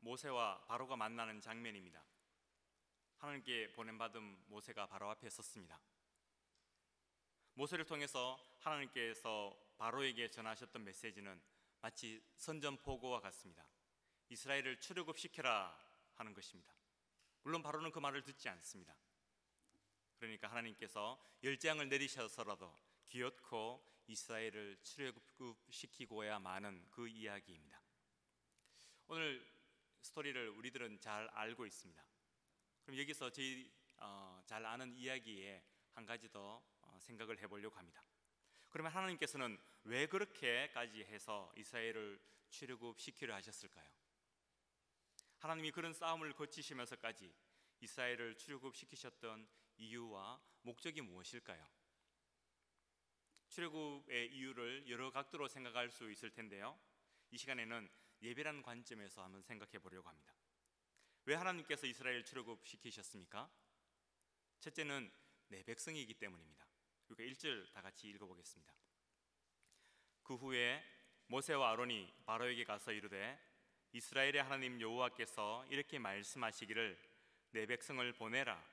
모세와 바로가 만나는 장면입니다. 하나님께 보냄받은 모세가 바로 앞에 섰습니다. 모세를 통해서 하나님께서 바로에게 전하셨던 메시지는 마치 선전포고와 같습니다. 이스라엘을 출애굽시켜라 하는 것입니다. 물론 바로는 그 말을 듣지 않습니다. 그러니까 하나님께서 열재앙을 내리셔서라도 기어코 이스라엘을 출애굽시키고야 마는 그 이야기입니다. 오늘 스토리를 우리들은 잘 알고 있습니다. 그럼 여기서 저희 잘 아는 이야기에 한 가지 더 생각을 해보려고 합니다. 그러면 하나님께서는 왜 그렇게까지 해서 이스라엘을 출애굽시키려 하셨을까요? 하나님이 그런 싸움을 거치시면서까지 이스라엘을 출애굽시키셨던 이유와 목적이 무엇일까요? 출애굽의 이유를 여러 각도로 생각할 수 있을 텐데요, 이 시간에는 예배라는 관점에서 한번 생각해 보려고 합니다. 왜 하나님께서 이스라엘 출애굽시키셨습니까? 첫째는 내 백성이기 때문입니다. 그러니까 1절 다 같이 읽어보겠습니다. 그 후에 모세와 아론이 바로에게 가서 이르되 이스라엘의 하나님 여호와께서 이렇게 말씀하시기를 내 백성을 보내라.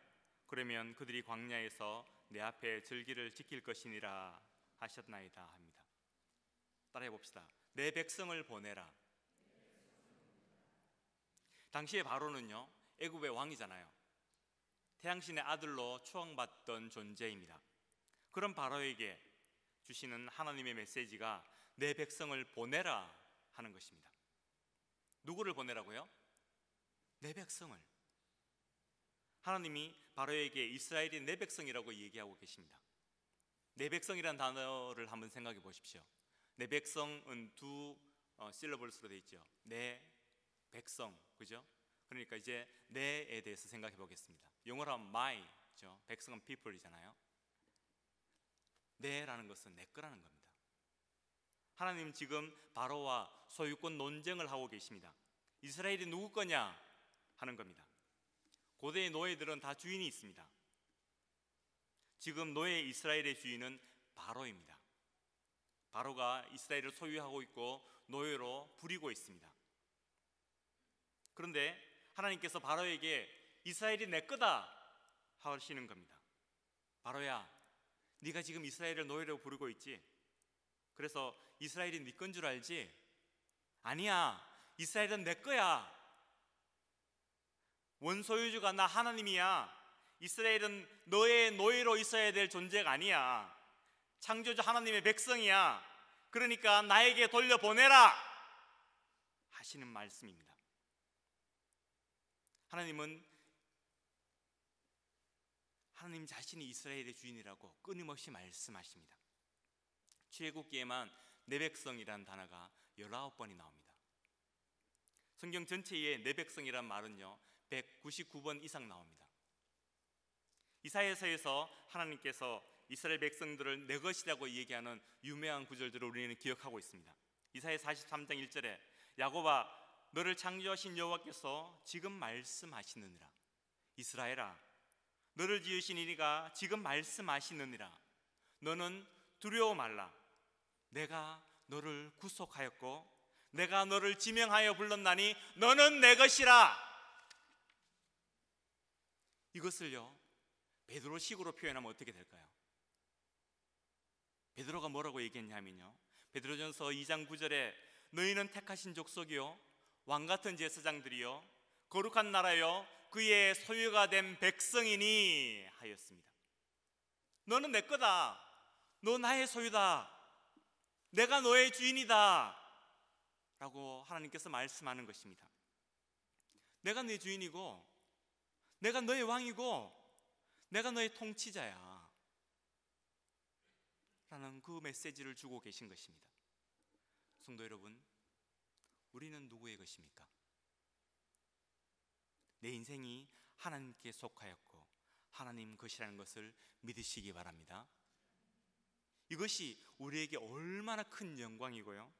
그러면 그들이 광야에서 내 앞에 절기를 지킬 것이니라 하셨나이다 합니다. 따라해 봅시다. 내 백성을 보내라. 당시에 바로는요, 애굽의 왕이잖아요. 태양신의 아들로 추앙받던 존재입니다. 그런 바로에게 주시는 하나님의 메시지가 내 백성을 보내라 하는 것입니다. 누구를 보내라고요? 내 백성을. 하나님이 바로에게 이스라엘이 내 백성이라고 얘기하고 계십니다. 내 백성이라는 단어를 한번 생각해 보십시오. 내 백성은 두 실러블스로 되어 있죠. 내 백성, 그죠? 그러니까 이제 내에 대해서 생각해 보겠습니다. 영어로 하면 my죠. 백성은 people이잖아요. 내라는 것은 내 거라는 겁니다. 하나님 지금 바로와 소유권 논쟁을 하고 계십니다. 이스라엘이 누구 거냐 하는 겁니다. 고대의 노예들은 다 주인이 있습니다. 지금 노예 이스라엘의 주인은 바로입니다. 바로가 이스라엘을 소유하고 있고 노예로 부리고 있습니다. 그런데 하나님께서 바로에게 이스라엘이 내 거다 하시는 겁니다. 바로야, 네가 지금 이스라엘을 노예로 부르고 있지? 그래서 이스라엘이 네 건 줄 알지? 아니야, 이스라엘은 내 거야. 원소유주가 나 하나님이야. 이스라엘은 너의 노예로 있어야 될 존재가 아니야. 창조주 하나님의 백성이야. 그러니까 나에게 돌려보내라 하시는 말씀입니다. 하나님 자신이 이스라엘의 주인이라고 끊임없이 말씀하십니다. 출애굽기에만 내 백성이라는 단어가 19번이 나옵니다. 성경 전체에 내 백성이라는 말은요 199번 이상 나옵니다. 이사야서에서 하나님께서 이스라엘 백성들을 내 것이라고 얘기하는 유명한 구절들을 우리는 기억하고 있습니다. 이사야 43장 1절에 야곱아, 너를 창조하신 여호와께서 지금 말씀하시느니라. 이스라엘아, 너를 지으신 이가 지금 말씀하시느니라. 너는 두려워 말라. 내가 너를 구속하였고 내가 너를 지명하여 불렀나니 너는 내 것이라. 이것을요 베드로식으로 표현하면 어떻게 될까요? 베드로가 뭐라고 얘기했냐면요, 베드로전서 2장 9절에 너희는 택하신 족속이요 왕같은 제사장들이요 거룩한 나라요 그의 소유가 된 백성이니 하였습니다. 너는 내 거다. 너 나의 소유다. 내가 너의 주인이다 라고 하나님께서 말씀하는 것입니다. 내가 네 주인이고 내가 너의 왕이고 내가 너의 통치자야 라는 그 메시지를 주고 계신 것입니다. 성도 여러분, 우리는 누구의 것입니까? 내 인생이 하나님께 속하였고 하나님 것이라는 것을 믿으시기 바랍니다. 이것이 우리에게 얼마나 큰 영광이고요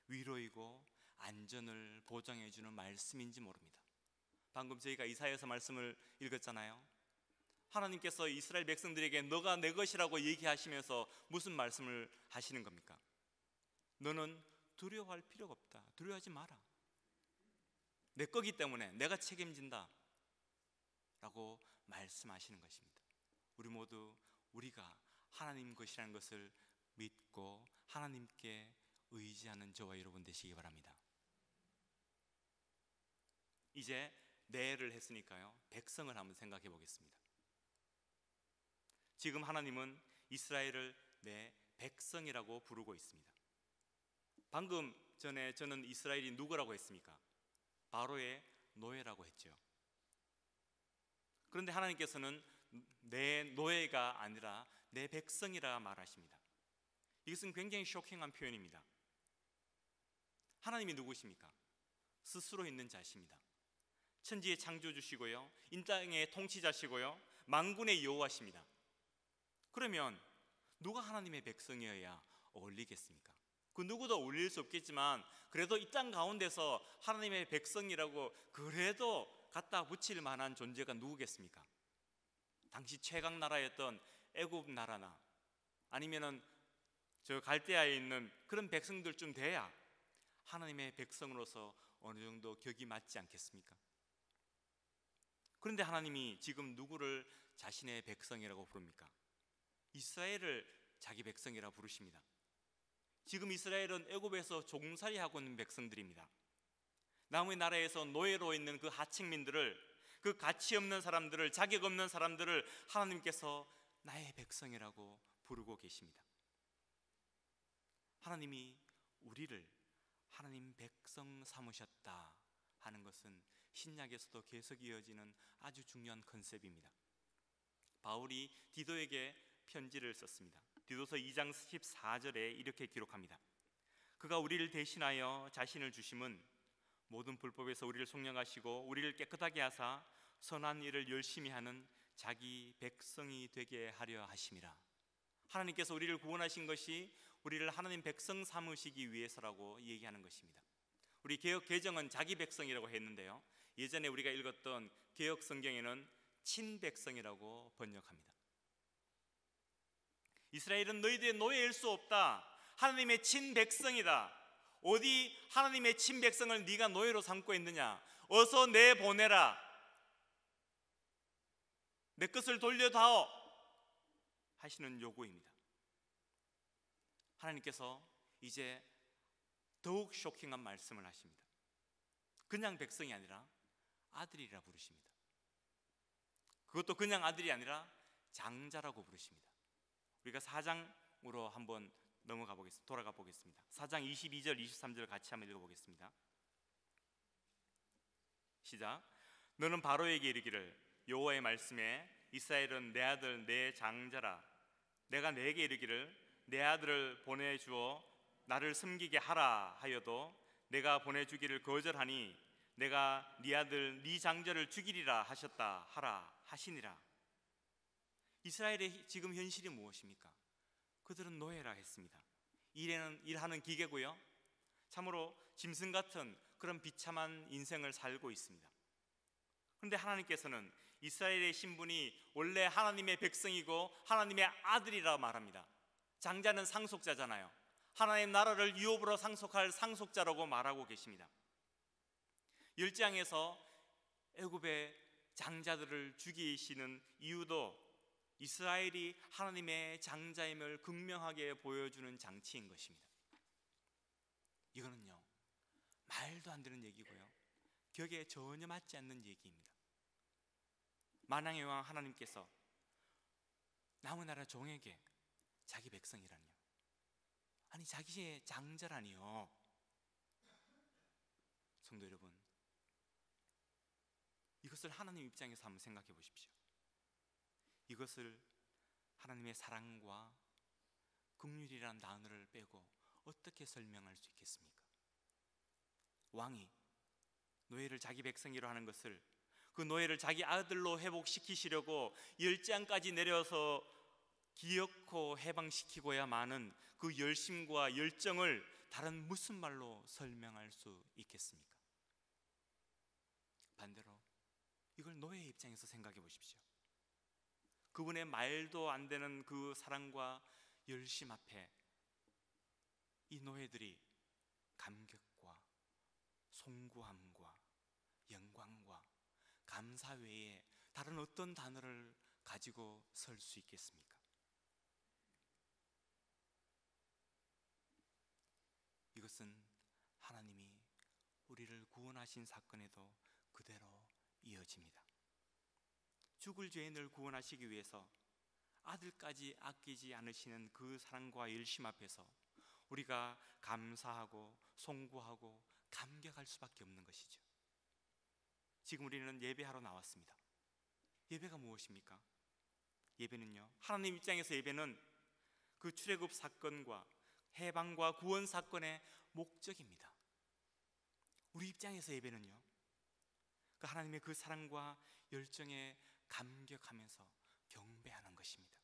위로이고 안전을 보장해 주는 말씀인지 모릅니다. 방금 저희가 이사야서 말씀을 읽었잖아요. 하나님께서 이스라엘 백성들에게 너가 내 것이라고 얘기하시면서 무슨 말씀을 하시는 겁니까? 너는 두려워할 필요가 없다. 두려워하지 마라. 내 거기 때문에 내가 책임진다 라고 말씀하시는 것입니다. 우리 모두 우리가 하나님 것이라는 것을 믿고 하나님께 의지하는 저와 여러분 되시기 바랍니다. 이제 내를 했으니까요, 백성을 한번 생각해 보겠습니다. 지금 하나님은 이스라엘을 내 백성이라고 부르고 있습니다. 방금 전에 저는 이스라엘이 누구라고 했습니까? 바로의 노예라고 했죠. 그런데 하나님께서는 내 노예가 아니라 내 백성이라 말하십니다. 이것은 굉장히 쇼킹한 표현입니다. 하나님이 누구십니까? 스스로 있는 자십니다. 천지의 창조주시고요, 이 땅의 통치자시고요, 만군의 여호와십니다. 그러면 누가 하나님의 백성이어야 어울리겠습니까? 그 누구도 어울릴 수 없겠지만 그래도 이 땅 가운데서 하나님의 백성이라고 그래도 갖다 붙일 만한 존재가 누구겠습니까? 당시 최강 나라였던 애굽 나라나 아니면은 저 갈대아에 있는 그런 백성들쯤 돼야 하나님의 백성으로서 어느 정도 격이 맞지 않겠습니까? 그런데 하나님이 지금 누구를 자신의 백성이라고 부릅니까? 이스라엘을 자기 백성이라 부르십니다. 지금 이스라엘은 애굽에서 종살이하고 있는 백성들입니다. 남의 나라에서 노예로 있는 그 하층민들을, 그 가치 없는 사람들을, 자격 없는 사람들을 하나님께서 나의 백성이라고 부르고 계십니다. 하나님이 우리를 하나님 백성 삼으셨다 하는 것은 신약에서도 계속 이어지는 아주 중요한 컨셉입니다. 바울이 디도에게 편지를 썼습니다. 디도서 2장 14절에 이렇게 기록합니다. 그가 우리를 대신하여 자신을 주심은 모든 불법에서 우리를 속량하시고 우리를 깨끗하게 하사 선한 일을 열심히 하는 자기 백성이 되게 하려 하심이라. 하나님께서 우리를 구원하신 것이 우리를 하나님 백성 삼으시기 위해서라고 얘기하는 것입니다. 우리 개역 개정은 자기 백성이라고 했는데요, 예전에 우리가 읽었던 개역 성경에는 친백성이라고 번역합니다. 이스라엘은 너희들의 노예일 수 없다. 하나님의 친백성이다. 어디 하나님의 친백성을 네가 노예로 삼고 있느냐? 어서 내보내라. 내 것을 돌려다오 하시는 요구입니다. 하나님께서 이제 더욱 쇼킹한 말씀을 하십니다. 그냥 백성이 아니라 아들이라 부르십니다. 그것도 그냥 아들이 아니라 장자라고 부르십니다. 우리가 4장으로 한번 돌아가 보겠습니다. 4장 22절 23절 같이 한번 읽어보겠습니다. 시작. 너는 바로에게 이르기를 여호와의 말씀에 이스라엘은 내 아들 내 장자라. 내가 내게 이르기를 내 아들을 보내주어 나를 섬기게 하라 하여도 내가 보내주기를 거절하니 내가 네 아들 네 장자를 죽이리라 하셨다 하라 하시니라. 이스라엘의 지금 현실이 무엇입니까? 그들은 노예라 했습니다. 일하는 기계고요, 참으로 짐승 같은 그런 비참한 인생을 살고 있습니다. 그런데 하나님께서는 이스라엘의 신분이 원래 하나님의 백성이고 하나님의 아들이라 말합니다. 장자는 상속자잖아요. 하나님 나라를 유업으로 상속할 상속자라고 말하고 계십니다. 10장에서 애굽의 장자들을 죽이시는 이유도 이스라엘이 하나님의 장자임을 극명하게 보여주는 장치인 것입니다. 이거는요, 말도 안 되는 얘기고요, 격에 전혀 맞지 않는 얘기입니다. 만왕의 왕 하나님께서 남의 나라 종에게 자기 백성이라니요, 아니 자기의 장자라니요. 성도 여러분, 이것을 하나님 입장에서 한번 생각해 보십시오. 이것을 하나님의 사랑과 긍휼이란 단어를 빼고 어떻게 설명할 수 있겠습니까? 왕이 노예를 자기 백성이로 하는 것을, 그 노예를 자기 아들로 회복시키시려고 10장까지 내려서 기어코 해방시키고야마는 그 열심과 열정을 다른 무슨 말로 설명할 수 있겠습니까? 반대로 이걸 노예의 입장에서 생각해 보십시오. 그분의 말도 안 되는 그 사랑과 열심 앞에 이 노예들이 감격과 송구함과 감사 외에 다른 어떤 단어를 가지고 설 수 있겠습니까? 이것은 하나님이 우리를 구원하신 사건에도 그대로 이어집니다. 죽을 죄인을 구원하시기 위해서 아들까지 아끼지 않으시는 그 사랑과 열심 앞에서 우리가 감사하고 송구하고 감격할 수밖에 없는 것이죠. 지금 우리는 예배하러 나왔습니다. 예배가 무엇입니까? 예배는요, 하나님 입장에서 예배는 그 출애굽 사건과 해방과 구원 사건의 목적입니다. 우리 입장에서 예배는요, 그 하나님의 그 사랑과 열정에 감격하면서 경배하는 것입니다.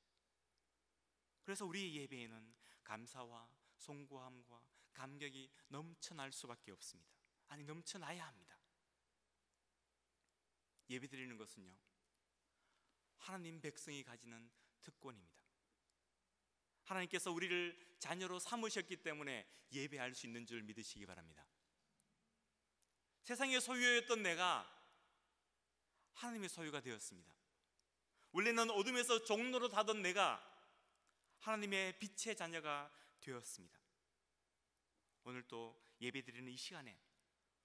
그래서 우리의 예배에는 감사와 송구함과 감격이 넘쳐날 수밖에 없습니다. 아니, 넘쳐나야 합니다. 예배드리는 것은요, 하나님 백성이 가지는 특권입니다. 하나님께서 우리를 자녀로 삼으셨기 때문에 예배할 수 있는 줄 믿으시기 바랍니다. 세상의 소유였던 내가 하나님의 소유가 되었습니다. 원래는 어둠에서 종로로 하던 내가 하나님의 빛의 자녀가 되었습니다. 오늘 또 예배드리는 이 시간에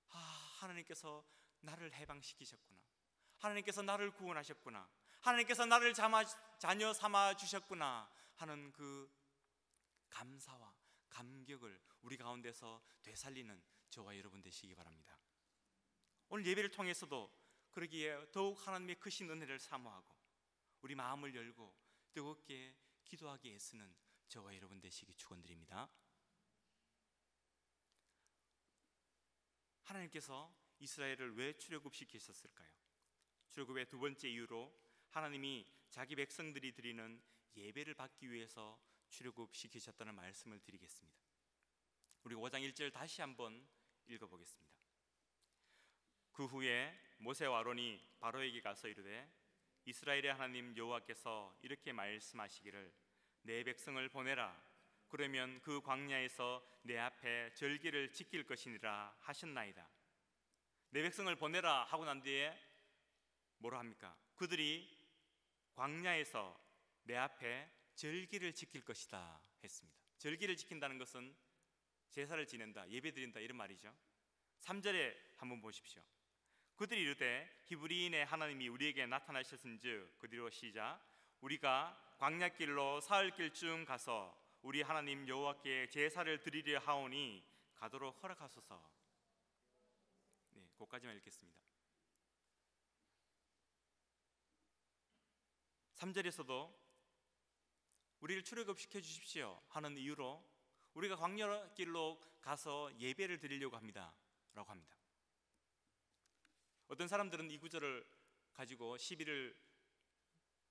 하나님께서 나를 해방시키셨구나, 하나님께서 나를 구원하셨구나, 하나님께서 나를 자녀 삼아 주셨구나 하는 그 감사와 감격을 우리 가운데서 되살리는 저와 여러분 되시기 바랍니다. 오늘 예배를 통해서도 그러기에 더욱 하나님의 크신 은혜를 사모하고 우리 마음을 열고 뜨겁게 기도하기 애쓰는 저와 여러분 되시기 축원드립니다. 하나님께서 이스라엘을 왜 출애굽시키셨을까요? 출애굽의 두 번째 이유로 하나님이 자기 백성들이 드리는 예배를 받기 위해서 출애굽시키셨다는 말씀을 드리겠습니다. 우리 5장 1절 다시 한번 읽어보겠습니다. 그 후에 모세와 아론이 바로에게 가서 이르되 이스라엘의 하나님 여호와께서 이렇게 말씀하시기를 내 백성을 보내라. 그러면 그 광야에서 내 앞에 절기를 지킬 것이니라 하셨나이다. 내 백성을 보내라 하고 난 뒤에 뭐라 합니까? 그들이 광야에서 내 앞에 절기를 지킬 것이다 했습니다. 절기를 지킨다는 것은 제사를 지낸다, 예배드린다 이런 말이죠. 3절에 한번 보십시오. 그들이 이르되 히브리인의 하나님이 우리에게 나타나셨은즉, 그뒤로 시작. 우리가 광야길로 사흘길쯤 가서 우리 하나님 여호와께 제사를 드리려 하오니 가도록 허락하소서. 네, 거기까지만 읽겠습니다. 3절에서도 우리를 출애굽시켜 주십시오 하는 이유로 우리가 광야길로 가서 예배를 드리려고 합니다 라고 합니다. 어떤 사람들은 이 구절을 가지고 시비를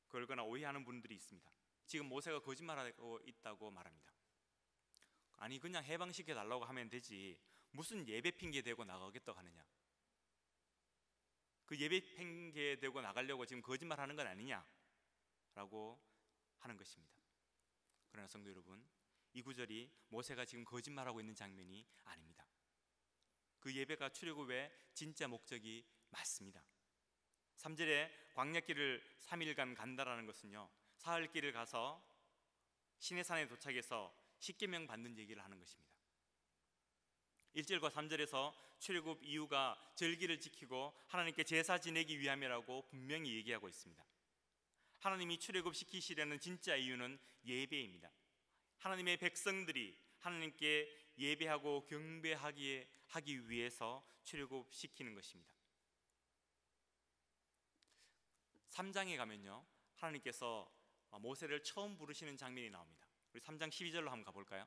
걸거나 오해하는 분들이 있습니다. 지금 모세가 거짓말하고 있다고 말합니다. 아니, 그냥 해방시켜 달라고 하면 되지 무슨 예배 핑계 대고 나가겠다고 하느냐, 그 예배 핑계 대고 나가려고 지금 거짓말하는 건 아니냐 라고 하는 것입니다. 그러나 성도 여러분, 이 구절이 모세가 지금 거짓말하고 있는 장면이 아닙니다. 그 예배가 출애굽의 진짜 목적이 맞습니다. 3절에 광야길을 3일간 간다라는 것은요, 사흘길을 가서 시내산에 도착해서 십계명 받는 얘기를 하는 것입니다. 1절과 3절에서 출애굽 이유가 절기를 지키고 하나님께 제사 지내기 위함이라고 분명히 얘기하고 있습니다. 하나님이 출애굽시키시려는 진짜 이유는 예배입니다. 하나님의 백성들이 하나님께 예배하고 경배하기 위해서 출애굽시키는 것입니다. 3장에 가면요, 하나님께서 모세를 처음 부르시는 장면이 나옵니다. 우리 3장 12절로 한번 가볼까요?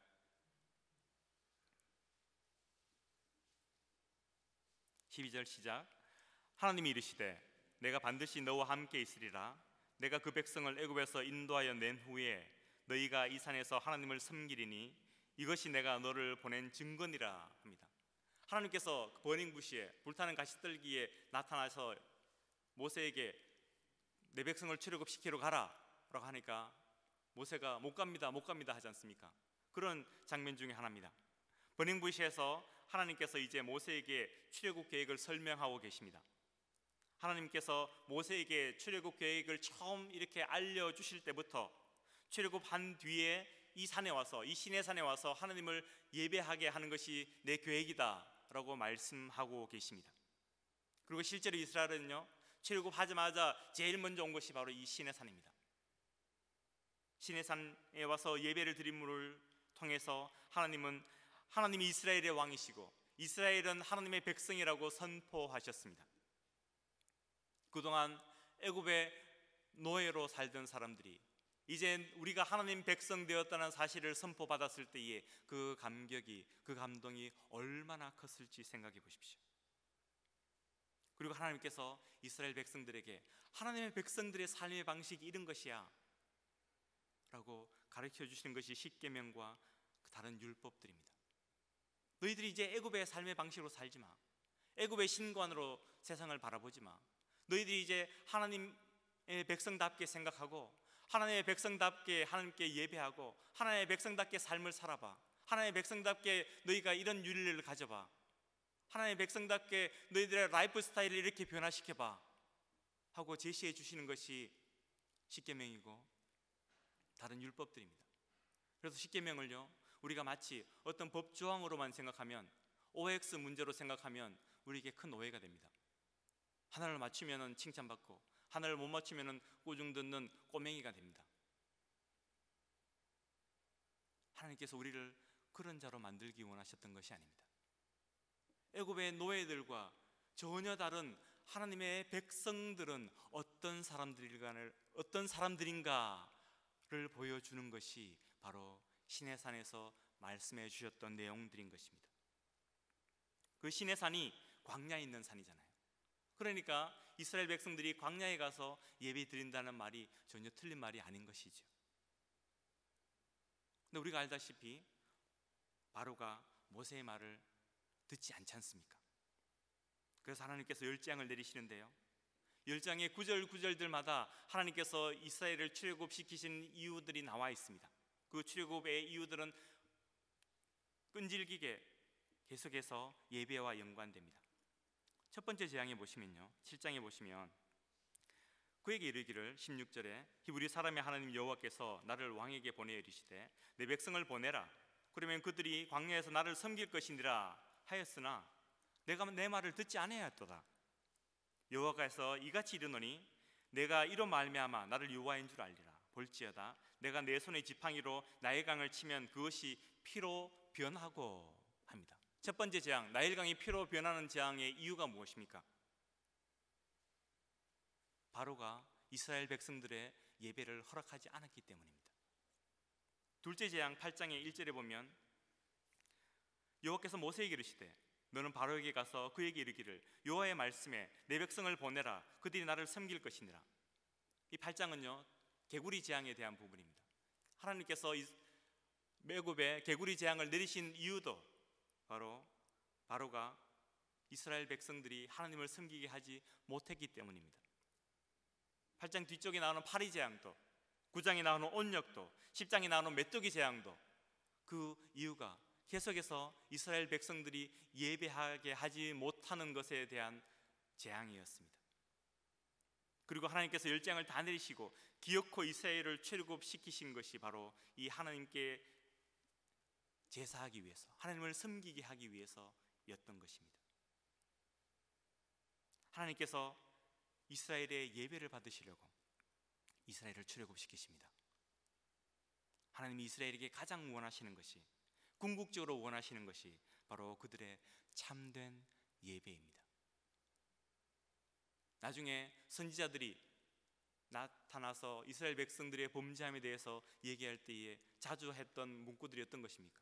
시작. 하나님이 이르시되 내가 반드시 너와 함께 있으리라. 내가 그 백성을 애굽에서 인도하여 낸 후에 너희가 이 산에서 하나님을 섬기리니 이것이 내가 너를 보낸 증거니라 합니다. 하나님께서 버닝부시에 불타는 가시떨기에 나타나서 모세에게 내 백성을 출애굽시키러 가라 라고 하니까 모세가 못 갑니다 하지 않습니까? 그런 장면 중에 하나입니다. 버닝부시에서 하나님께서 이제 모세에게 출애굽 계획을 설명하고 계십니다. 하나님께서 모세에게 출애굽 계획을 처음 이렇게 알려주실 때부터 출애굽한 뒤에 이 산에 와서, 이 시내산에 와서 하나님을 예배하게 하는 것이 내 계획이다 라고 말씀하고 계십니다. 그리고 실제로 이스라엘은요, 출애굽하자마자 제일 먼저 온 것이 바로 이 시내산입니다. 시내산에 와서 예배를 드림을 통해서 하나님이 이스라엘의 왕이시고 이스라엘은 하나님의 백성이라고 선포하셨습니다. 그동안 애굽의 노예로 살던 사람들이 이제 우리가 하나님 백성 되었다는 사실을 선포받았을 때의 그 감격이, 그 감동이 얼마나 컸을지 생각해 보십시오. 그리고 하나님께서 이스라엘 백성들에게 하나님의 백성들의 삶의 방식이 이런 것이야 라고 가르쳐 주시는 것이 십계명과 다른 율법들입니다. 너희들이 이제 애굽의 삶의 방식으로 살지 마. 애굽의 신관으로 세상을 바라보지 마. 너희들이 이제 하나님의 백성답게 생각하고 하나님의 백성답게 하나님께 예배하고 하나님의 백성답게 삶을 살아봐. 하나님의 백성답게 너희가 이런 윤리를 가져봐. 하나님의 백성답게 너희들의 라이프 스타일을 이렇게 변화시켜봐 하고 제시해 주시는 것이 십계명이고 다른 율법들입니다. 그래서 십계명을요, 우리가 마치 어떤 법 조항으로만 생각하면, OX 문제로 생각하면 우리에게 큰 오해가 됩니다. 하나를 맞추면 칭찬받고 하나를 못 맞추면 꾸중 듣는 꼬맹이가 됩니다. 하나님께서 우리를 그런 자로 만들기 원하셨던 것이 아닙니다. 애굽의 노예들과 전혀 다른 하나님의 백성들은 어떤 사람들인가를 보여주는 것이 바로 시내산에서 말씀해 주셨던 내용들인 것입니다. 그 시내산이 광야에 있는 산이잖아요. 그러니까 이스라엘 백성들이 광야에 가서 예배 드린다는 말이 전혀 틀린 말이 아닌 것이죠. 근데 우리가 알다시피 바로가 모세의 말을 듣지 않지 않습니까? 그래서 하나님께서 열재앙을 내리시는데요, 열장의 구절들마다 하나님께서 이스라엘을 출애굽시키신 이유들이 나와 있습니다. 그 출애굽의 이유들은 끈질기게 계속해서 예배와 연관됩니다. 첫 번째 재앙에 보시면요, 7장에 보시면 그에게 이르기를 16절에 히브리 사람의 하나님 여호와께서 나를 왕에게 보내 이르시되 내 백성을 보내라. 그러면 그들이 광야에서 나를 섬길 것이니라 하였으나 내가 내 말을 듣지 아니하였도다. 여호와께서 이같이 이르노니 내가 이로 말미암아 나를 여호와인 줄 알리라. 볼지어다 내가 내 손의 지팡이로 나일강을 치면 그것이 피로 변하고 합니다. 첫 번째 재앙, 나일강이 피로 변하는 재앙의 이유가 무엇입니까? 바로가 이스라엘 백성들의 예배를 허락하지 않았기 때문입니다. 둘째 재앙 8장의 1절에 보면 여호와께서 모세에게 이르시되 너는 바로에게 가서 그에게 이르기를 여호와의 말씀에 내 백성을 보내라. 그들이 나를 섬길 것이니라. 이 8장은요 개구리 재앙에 대한 부분입니다. 하나님께서 애굽에 개구리 재앙을 내리신 이유도 바로 바로가 이스라엘 백성들이 하나님을 섬기게 하지 못했기 때문입니다. 8장 뒤쪽에 나오는 파리 재앙도, 9장에 나오는 온역도, 10장에 나오는 메뚜기 재앙도 그 이유가 계속해서 이스라엘 백성들이 예배하게 하지 못하는 것에 대한 재앙이었습니다. 그리고 하나님께서 열재앙을 다 내리시고 기어코 이스라엘을 출애굽시키신 것이 바로 이 하나님께 제사하기 위해서, 하나님을 섬기게 하기 위해서였던 것입니다. 하나님께서 이스라엘의 예배를 받으시려고 이스라엘을 출애굽시키십니다. 하나님이 이스라엘에게 가장 원하시는 것이, 궁극적으로 원하시는 것이 바로 그들의 참된 예배입니다. 나중에 선지자들이 나타나서 이스라엘 백성들의 범죄함에 대해서 얘기할 때에 자주 했던 문구들이 어떤 것입니까?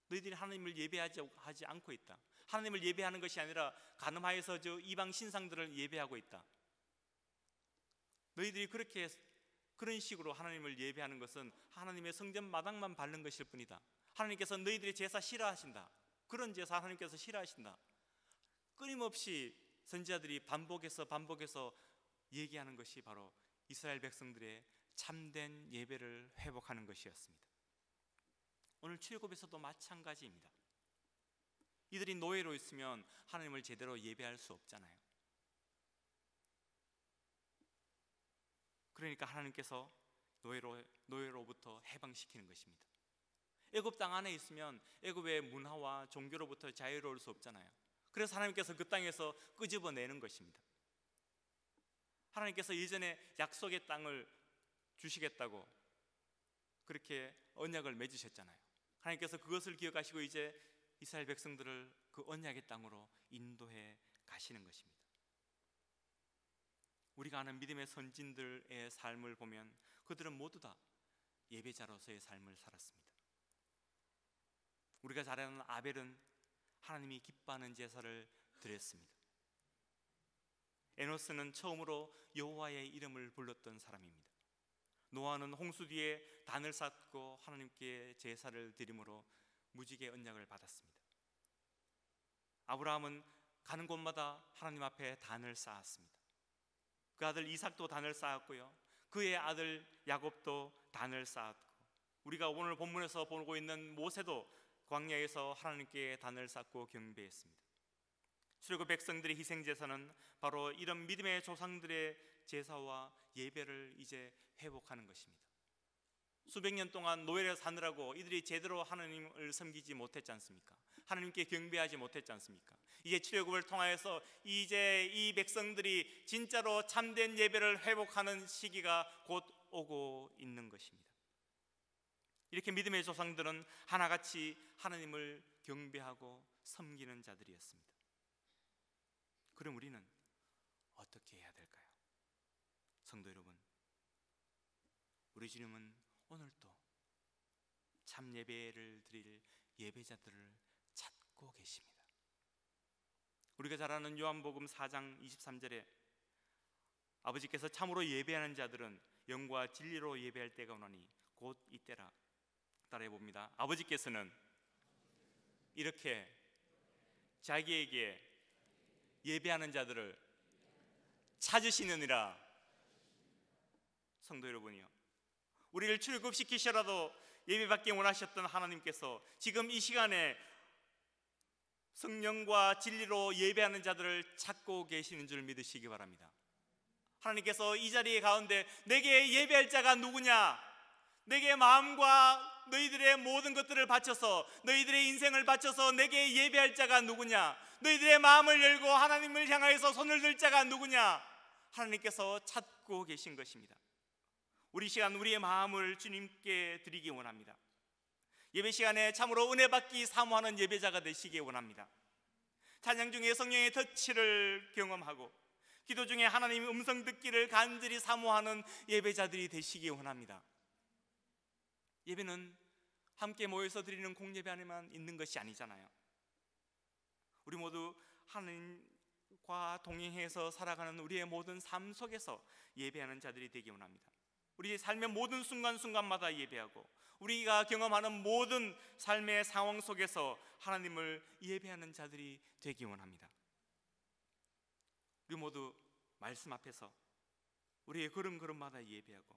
너희들이 하나님을 예배하지 않고 있다. 하나님을 예배하는 것이 아니라 간음하여서 저 이방 신상들을 예배하고 있다. 너희들이 그런 식으로 하나님을 예배하는 것은 하나님의 성전 마당만 밟는 것일 뿐이다. 하나님께서 너희들의 제사 싫어하신다. 그런 제사 하나님께서 싫어하신다. 끊임없이 선지자들이 반복해서 얘기하는 것이 바로 이스라엘 백성들의 참된 예배를 회복하는 것이었습니다. 오늘 출애굽에서도 마찬가지입니다. 이들이 노예로 있으면 하나님을 제대로 예배할 수 없잖아요. 그러니까 하나님께서 노예로부터 해방시키는 것입니다. 애굽 땅 안에 있으면 애굽의 문화와 종교로부터 자유로울 수 없잖아요. 그래서 하나님께서 그 땅에서 끄집어내는 것입니다. 하나님께서 예전에 약속의 땅을 주시겠다고 그렇게 언약을 맺으셨잖아요. 하나님께서 그것을 기억하시고 이제 이스라엘 백성들을 그 언약의 땅으로 인도해 가시는 것입니다. 우리가 아는 믿음의 선진들의 삶을 보면 그들은 모두 다 예배자로서의 삶을 살았습니다. 우리가 잘 아는 아벨은 하나님이 기뻐하는 제사를 드렸습니다. 에노스는 처음으로 여호와의 이름을 불렀던 사람입니다. 노아는 홍수 뒤에 단을 쌓고 하나님께 제사를 드림으로 무지개 언약을 받았습니다. 아브라함은 가는 곳마다 하나님 앞에 단을 쌓았습니다. 그 아들 이삭도 단을 쌓았고요, 그의 아들 야곱도 단을 쌓았고, 우리가 오늘 본문에서 보고 있는 모세도 광야에서 하나님께 단을 쌓고 경배했습니다. 출애굽 백성들의 희생제사는 바로 이런 믿음의 조상들의 제사와 예배를 이제 회복하는 것입니다. 수백 년 동안 노예를 사느라고 이들이 제대로 하나님을 섬기지 못했지 않습니까? 하나님께 경배하지 못했지 않습니까? 이제 출애굽을 통하여서 이제 이 백성들이 진짜로 참된 예배를 회복하는 시기가 곧 오고 있는 것입니다. 이렇게 믿음의 조상들은 하나같이 하나님을 경배하고 섬기는 자들이었습니다. 그럼 우리는 어떻게 해야 될까요? 성도 여러분, 우리 주님은 오늘도 참 예배를 드릴 예배자들을 찾고 계십니다. 우리가 잘 아는 요한복음 4장 23절에 아버지께서 참으로 예배하는 자들은 영과 진리로 예배할 때가 오나니 곧 이때라. 따라해 봅니다. 아버지께서는 이렇게 자기에게 예배하는 자들을 찾으시느니라. 성도 여러분이요, 우리를 출애굽시키시라도 예배받기 원하셨던 하나님께서 지금 이 시간에 성령과 진리로 예배하는 자들을 찾고 계시는 줄 믿으시기 바랍니다. 하나님께서 이 자리 가운데 내게 예배할 자가 누구냐, 내게 마음과 너희들의 모든 것들을 바쳐서, 너희들의 인생을 바쳐서 내게 예배할 자가 누구냐, 너희들의 마음을 열고 하나님을 향하여서 손을 들 자가 누구냐, 하나님께서 찾고 계신 것입니다. 우리 시간 우리의 마음을 주님께 드리기 원합니다. 예배 시간에 참으로 은혜 받기 사모하는 예배자가 되시기 원합니다. 찬양 중에 성령의 터치를 경험하고 기도 중에 하나님의 음성 듣기를 간절히 사모하는 예배자들이 되시기 원합니다. 예배는 함께 모여서 드리는 공예배 안에만 있는 것이 아니잖아요. 우리 모두 하나님과 동행해서 살아가는 우리의 모든 삶 속에서 예배하는 자들이 되기 원합니다. 우리의 삶의 모든 순간순간마다 예배하고 우리가 경험하는 모든 삶의 상황 속에서 하나님을 예배하는 자들이 되기 원합니다. 우리 모두 말씀 앞에서 우리의 걸음걸음마다 예배하고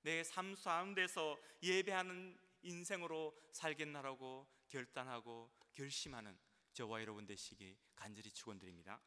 내 삶 가운데서 예배하는 인생으로 살겠나라고 결단하고 결심하는 저와 여러분 되시기 간절히 축원드립니다.